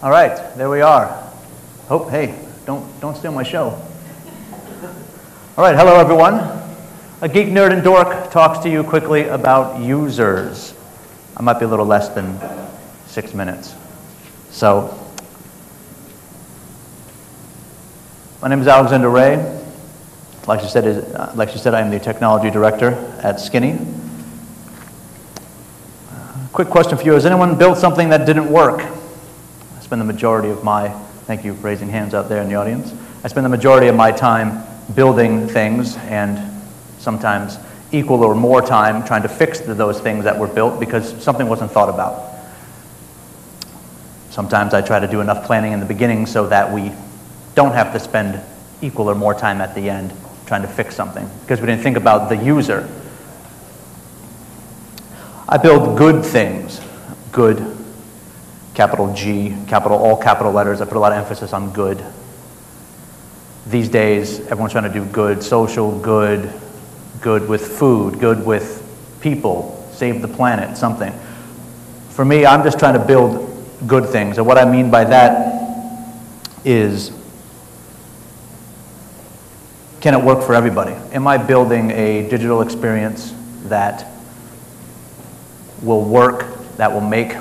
All right, there we are. Oh, hey, don't steal my show. All right, hello everyone. A geek, nerd, and dork talks to you quickly about users. I might be a little less than 6 minutes. So, my name is Alexander Rea. Like she said, I am the technology director at Skinny. Quick question for you: has anyone built something that didn't work? I spend the majority of my, thank you for raising hands out there in the audience. I spend the majority of my time building things, and sometimes equal or more time trying to fix those things that were built because something wasn't thought about. Sometimes I try to do enough planning in the beginning so that we don't have to spend equal or more time at the end trying to fix something because we didn't think about the user. I build good things. Good, capital G, all capital letters. I put a lot of emphasis on good. These days, everyone's trying to do good, social good, good with food, good with people, save the planet, something. For me, I'm just trying to build good things. And what I mean by that is, can it work for everybody? Am I building a digital experience that will work, that will make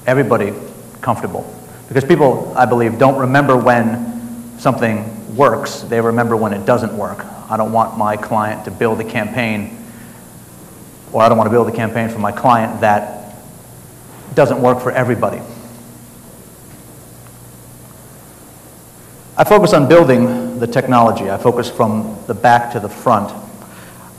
everybody comfortable? Because people, I believe, don't remember when something works, they remember when it doesn't work. I don't want my client to build a campaign, or I don't want to build a campaign for my client that doesn't work for everybody. I focus on building the technology. I focus from the back to the front.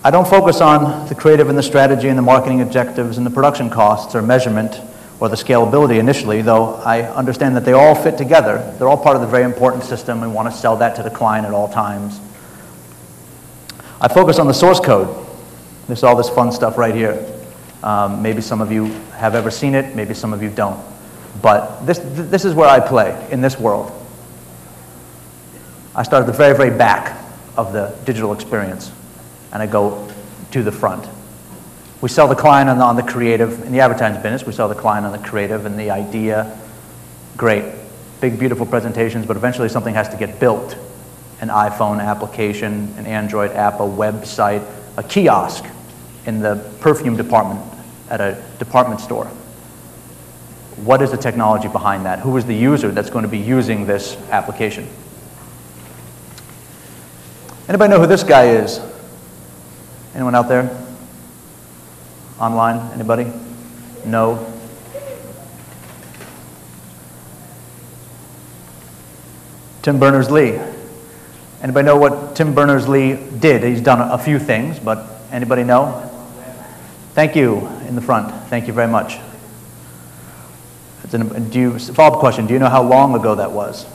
I don't focus on the creative and the strategy and the marketing objectives and the production costs or measurement or the scalability initially, though I understand that they all fit together. They're all part of the very important system and want to sell that to the client at all times. I focus on the source code. There's all this fun stuff right here. Maybe some of you have ever seen it, maybe some of you don't. But this is where I play in this world. I start at the very, very back of the digital experience, and I go to the front. We sell the client on the creative. In the advertising business, we sell the client on the creative and the idea. Great, big, beautiful presentations, but eventually something has to get built. An iPhone application, an Android app, a website, a kiosk in the perfume department at a department store. What is the technology behind that? Who is the user that's going to be using this application? Anybody know who this guy is? Anyone out there? Online? Anybody? No? Tim Berners-Lee. Anybody know what Tim Berners-Lee did? He's done a few things, but anybody know? Thank you, in the front. Thank you very much. Follow-up question, do you know how long ago that was?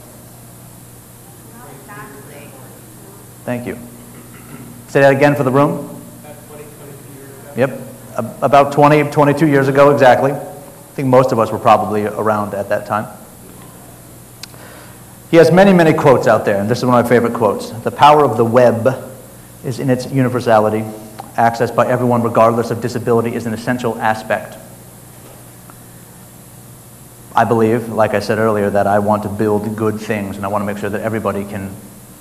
Thank you. Say that again for the room. Yep, about 20, 22 years ago exactly. I think most of us were probably around at that time. He has many, many quotes out there, and this is one of my favorite quotes. The power of the web is in its universality. Access by everyone regardless of disability is an essential aspect. I believe, like I said earlier, that I want to build good things, and I want to make sure that everybody can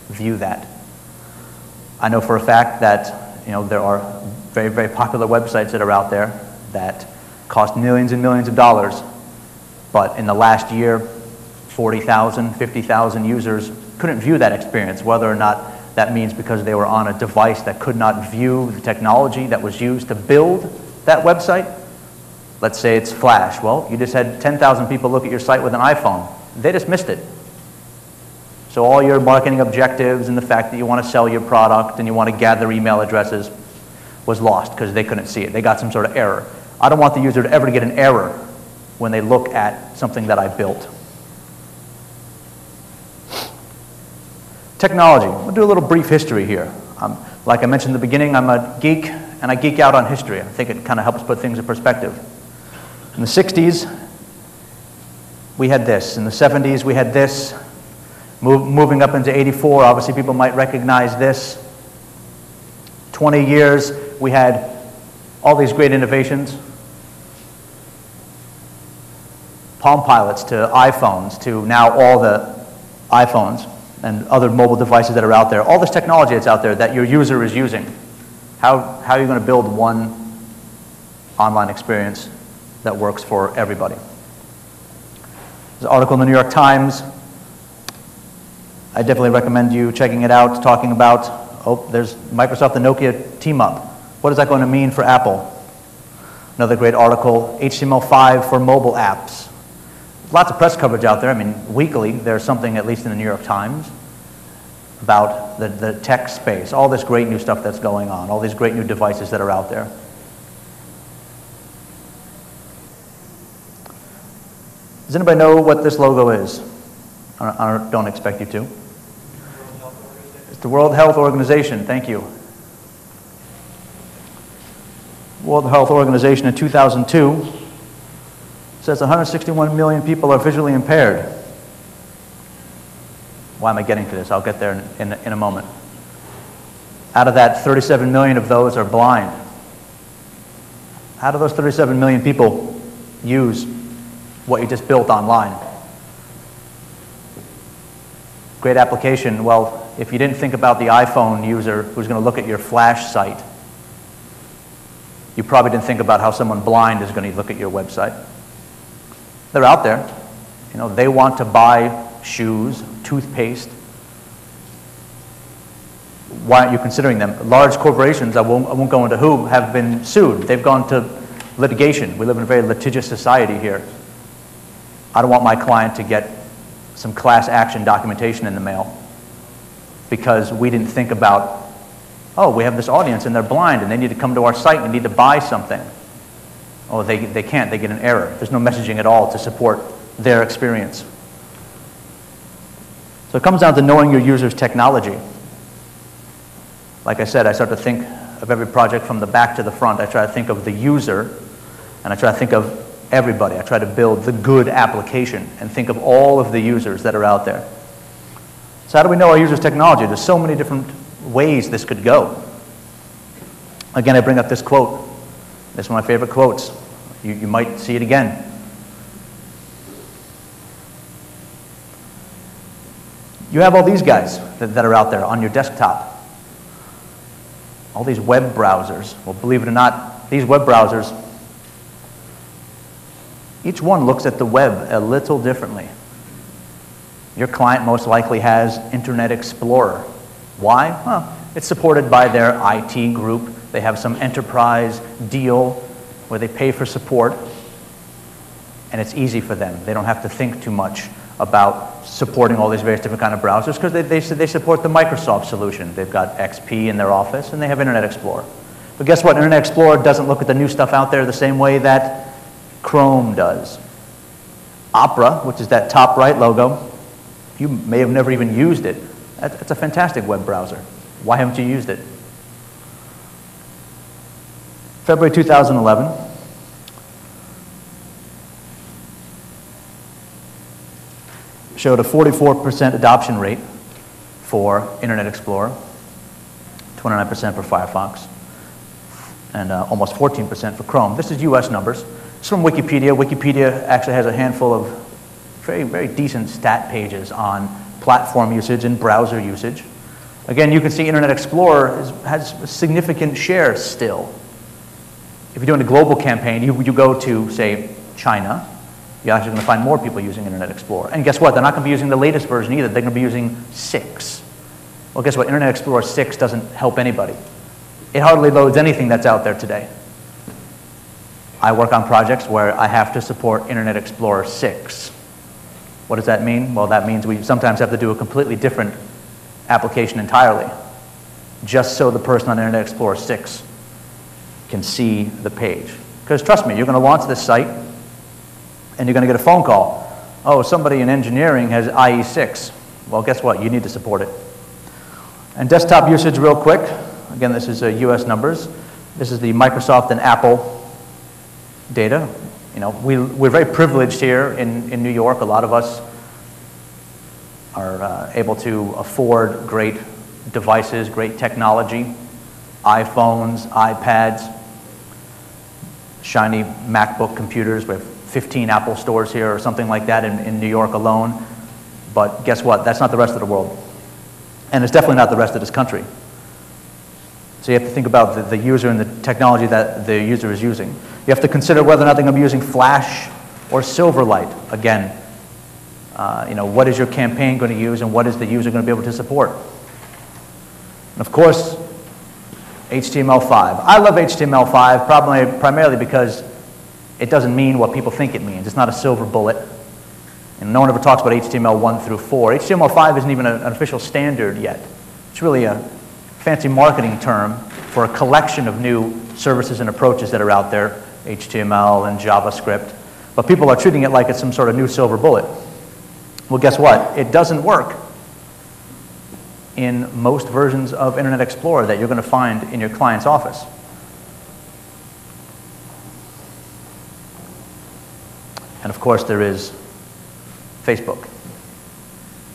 view that. I know for a fact that there are very, very popular websites that are out there that cost millions and millions of dollars, but in the last year, 40,000, 50,000 users couldn't view that experience, whether or not that means because they were on a device that could not view the technology that was used to build that website. Let's say it's Flash. Well, you just had 10,000 people look at your site with an iPhone. They just missed it. So all your marketing objectives and the fact that you want to sell your product and you want to gather email addresses was lost because they couldn't see it. They got some sort of error. I don't want the user to ever get an error when they look at something that I built. Technology. We'll do a little brief history here. Like I mentioned in the beginning, I'm a geek, and I geek out on history. I think it kind of helps put things in perspective. In the 60s, we had this. In the 70s, we had this. Moving up into 84, obviously people might recognize this. 20 years, we had all these great innovations. Palm Pilots to iPhones to now all the iPhones and other mobile devices that are out there, all this technology that's out there that your user is using. How are you going to build one online experience that works for everybody? There's an article in the New York Times. I definitely recommend you checking it out, talking about, oh, there's Microsoft and Nokia team up. What is that going to mean for Apple? Another great article, HTML5 for mobile apps. Lots of press coverage out there. I mean, weekly, there's something, at least in the New York Times, about the tech space, all this great new stuff that's going on, all these great new devices that are out there. Does anybody know what this logo is? I don't expect you to. It's the World Health Organization, thank you. World Health Organization in 2002 says 161 million people are visually impaired. Why am I getting to this? I'll get there in a moment. Out of that, 37 million of those are blind. How do those 37 million people use what you just built online? Great application. Well, if you didn't think about the iPhone user who's going to look at your Flash site, you probably didn't think about how someone blind is going to look at your website. They're out there. You know, they want to buy shoes, toothpaste. Why aren't you considering them? Large corporations, I won't go into who, have been sued. They've gone to litigation. We live in a very litigious society here. I don't want my client to get some class action documentation in the mail because we didn't think about, oh, we have this audience and they're blind and they need to come to our site and they need to buy something. Oh, they can't, they get an error. There's no messaging at all to support their experience. So it comes down to knowing your user's technology. Like I said, I start to think of every project from the back to the front. I try to think of the user and I try to think of everybody. I try to build the good application and think of all of the users that are out there. So how do we know our users' technology? There's so many different ways this could go. Again, I bring up this quote. This is one of my favorite quotes. You might see it again. You have all these guys that are out there on your desktop. All these web browsers. Well, believe it or not, these web browsers, each one looks at the web a little differently. Your client most likely has Internet Explorer. Why? Well, it's supported by their IT group. They have some enterprise deal where they pay for support, and it's easy for them. They don't have to think too much about supporting all these various different kind of browsers because they support the Microsoft solution. They've got XP in their office, and they have Internet Explorer. But guess what? Internet Explorer doesn't look at the new stuff out there the same way that Chrome does. Opera, which is that top right logo, you may have never even used it. That's a fantastic web browser. Why haven't you used it? February 2011, showed a 44% adoption rate for Internet Explorer, 29% for Firefox, and almost 14% for Chrome. This is US numbers. It's from Wikipedia. Wikipedia actually has a handful of very, very decent stat pages on platform usage and browser usage. Again, you can see Internet Explorer has a significant share still. If you're doing a global campaign, you go to, say, China, you're actually going to find more people using Internet Explorer. And guess what? They're not going to be using the latest version either. They're going to be using 6. Well, guess what? Internet Explorer 6 doesn't help anybody. It hardly loads anything that's out there today. I work on projects where I have to support Internet Explorer 6. What does that mean? Well, that means we sometimes have to do a completely different application entirely, just so the person on Internet Explorer 6 can see the page. Because trust me, you're going to launch this site, and you're going to get a phone call. Oh, somebody in engineering has IE6. Well, guess what? You need to support it. And desktop usage real quick. Again, this is US numbers. This is the Microsoft and Apple data. You know, we're very privileged here in New York. A lot of us are able to afford great devices, great technology, iPhones, iPads, shiny MacBook computers. We have 15 Apple stores here or something like that in New York alone. But guess what? That's not the rest of the world. And it's definitely not the rest of this country. So you have to think about the user and the technology that the user is using. You have to consider whether or not they're going to be using Flash or Silverlight. Again, what is your campaign going to use and what is the user going to be able to support? And of course, HTML5. I love HTML5 primarily because it doesn't mean what people think it means. It's not a silver bullet. And no one ever talks about HTML 1 through 4. HTML5 isn't even an official standard yet. It's really a fancy marketing term for a collection of new services and approaches that are out there, HTML and JavaScript. But people are treating it like it's some sort of new silver bullet. Well, guess what? It doesn't work in most versions of Internet Explorer that you're going to find in your client's office. And of course, there is Facebook.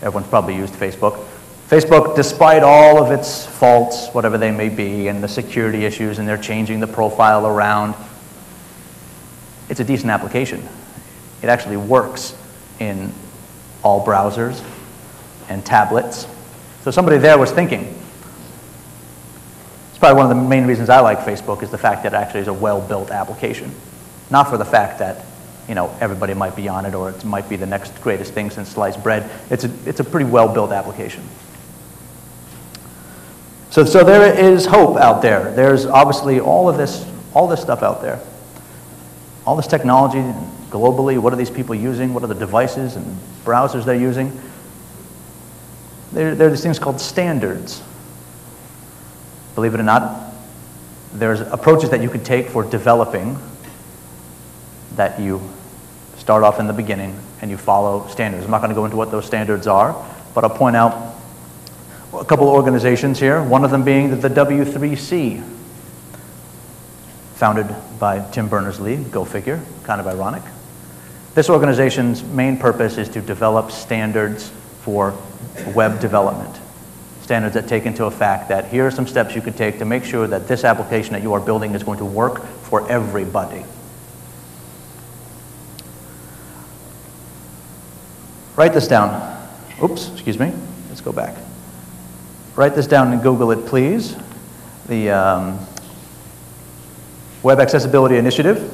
Everyone's probably used Facebook. Facebook, despite all of its faults, whatever they may be, and the security issues, and they're changing the profile around, it's a decent application. It actually works in all browsers and tablets. So somebody there was thinking, it's probably one of the main reasons I like Facebook is the fact that it actually is a well-built application. Not for the fact that everybody might be on it or it might be the next greatest thing since sliced bread. It's a pretty well-built application. So there is hope out there. There's obviously all this stuff out there. All this technology globally, what are these people using? What are the devices and browsers they're using? There are these things called standards. Believe it or not, there's approaches that you could take for developing that you start off in the beginning and you follow standards. I'm not going to go into what those standards are, but I'll point out a couple of organizations here, one of them being the W3C, founded by Tim Berners-Lee, go figure, kind of ironic. This organization's main purpose is to develop standards for web development. Standards that take into effect that here are some steps you could take to make sure that this application that you are building is going to work for everybody. Write this down. Oops, excuse me. Let's go back. Write this down and Google it, please. The Web Accessibility Initiative.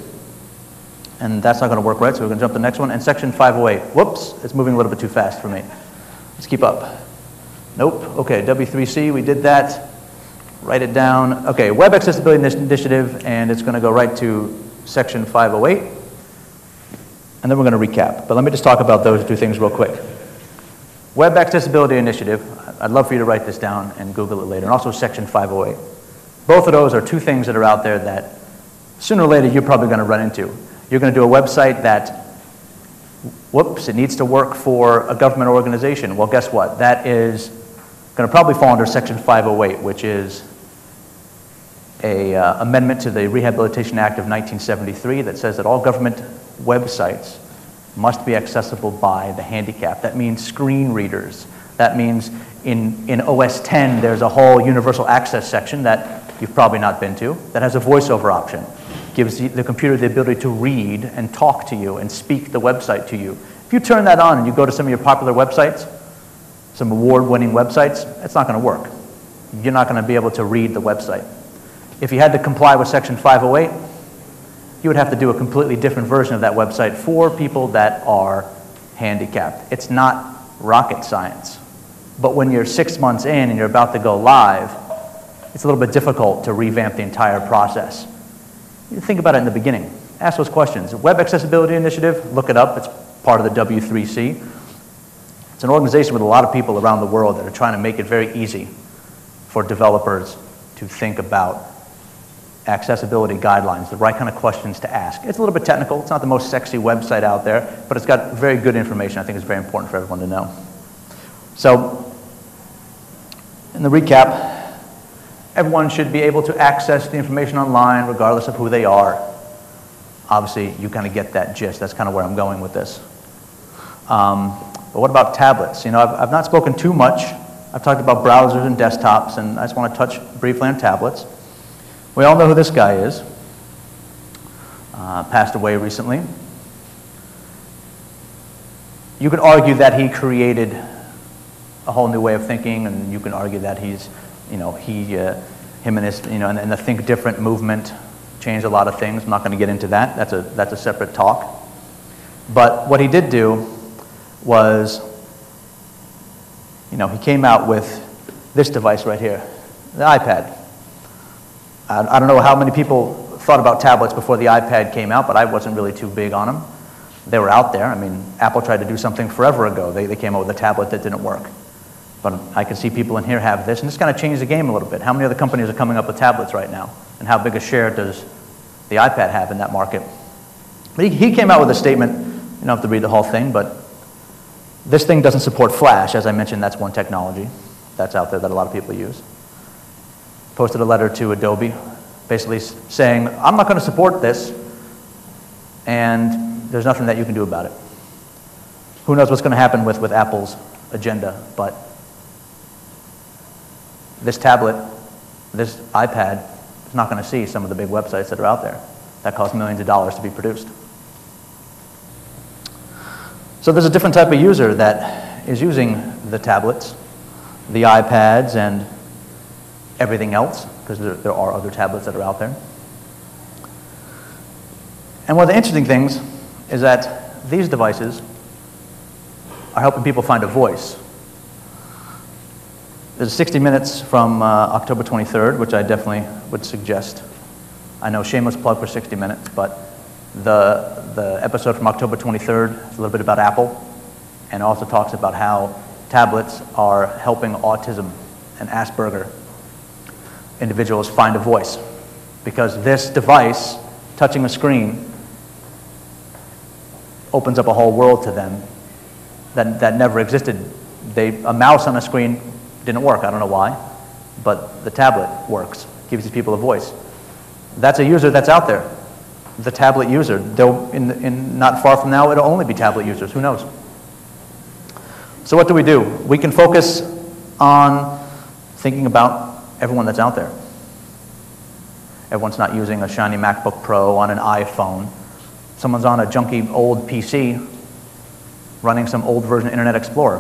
And that's not going to work right, so we're going to jump to the next one. And Section 508. Whoops, it's moving a little bit too fast for me. Let's keep up. Nope. Okay, W3C, we did that. Write it down. Okay, Web Accessibility Initiative, and it's going to go right to Section 508. And then we're going to recap. But let me just talk about those two things real quick. Web Accessibility Initiative, I'd love for you to write this down and Google it later, and also Section 508. Both of those are two things that are out there that sooner or later you're probably going to run into. You're going to do a website that, whoops, it needs to work for a government organization. Well, guess what? That is going to probably fall under Section 508, which is an amendment to the Rehabilitation Act of 1973 that says that all government websites must be accessible by the handicapped. That means screen readers. That means in OS 10, there's a whole universal access section that you've probably not been to that has a voiceover option. Gives the computer the ability to read and talk to you and speak the website to you. If you turn that on and you go to some of your popular websites, some award-winning websites, it's not going to work. You're not going to be able to read the website. If you had to comply with Section 508, you would have to do a completely different version of that website for people that are handicapped. It's not rocket science. But when you're 6 months in and you're about to go live, it's a little bit difficult to revamp the entire process. You think about it in the beginning. Ask those questions. Web Accessibility Initiative, look it up. It's part of the W3C. It's an organization with a lot of people around the world that are trying to make it very easy for developers to think about accessibility guidelines, the right kind of questions to ask. It's a little bit technical. It's not the most sexy website out there, but it's got very good information. I think it's very important for everyone to know. So, in the recap, everyone should be able to access the information online regardless of who they are. Obviously, you kind of get that gist. That's kind of where I'm going with this. But what about tablets? You know, I've not spoken too much. I've talked about browsers and desktops, and I just want to touch briefly on tablets. We all know who this guy is. Passed away recently. You could argue that he created a whole new way of thinking, and you can argue that he's, him and his, and the Think Different movement changed a lot of things. I'm not going to get into that. That's a separate talk. But what he did do was, he came out with this device right here, the iPad. I don't know how many people thought about tablets before the iPad came out, but I wasn't really too big on them. They were out there. I mean, Apple tried to do something forever ago. They came out with a tablet that didn't work. But I can see people in here have this, and this kind of changed the game a little bit. How many other companies are coming up with tablets right now? And how big a share does the iPad have in that market? But he came out with a statement. You don't have to read the whole thing, but this thing doesn't support Flash. As I mentioned, that's one technology that's out there that a lot of people use. Posted a letter to Adobe, basically saying, I'm not going to support this, and there's nothing that you can do about it. Who knows what's going to happen with Apple's agenda, but this tablet, this iPad, is not going to see some of the big websites that are out there that cost millions of dollars to be produced. So there's a different type of user that is using the tablets, the iPads, and everything else, because there are other tablets that are out there. And one of the interesting things is that these devices are helping people find a voice. There's 60 Minutes from October 23rd, which I definitely would suggest. I know, shameless plug for 60 Minutes, but the episode from October 23rd is a little bit about Apple, and also talks about how tablets are helping autism and Asperger individuals find a voice. Because this device, touching a screen, opens up a whole world to them that never existed. A mouse on a screen didn't work, I don't know why, but the tablet works, gives these people a voice. That's a user that's out there, the tablet user. In not far from now, it'll only be tablet users, who knows? So what do? We can focus on thinking about everyone that's out there. Everyone's not using a shiny MacBook Pro on an iPhone. Someone's on a junky old PC running some old version of Internet Explorer.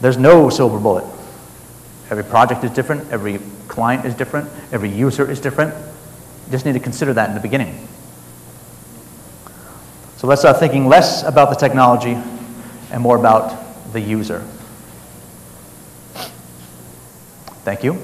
There's no silver bullet. Every project is different, every client is different, every user is different. You just need to consider that in the beginning. So let's start thinking less about the technology and more about the user. Thank you.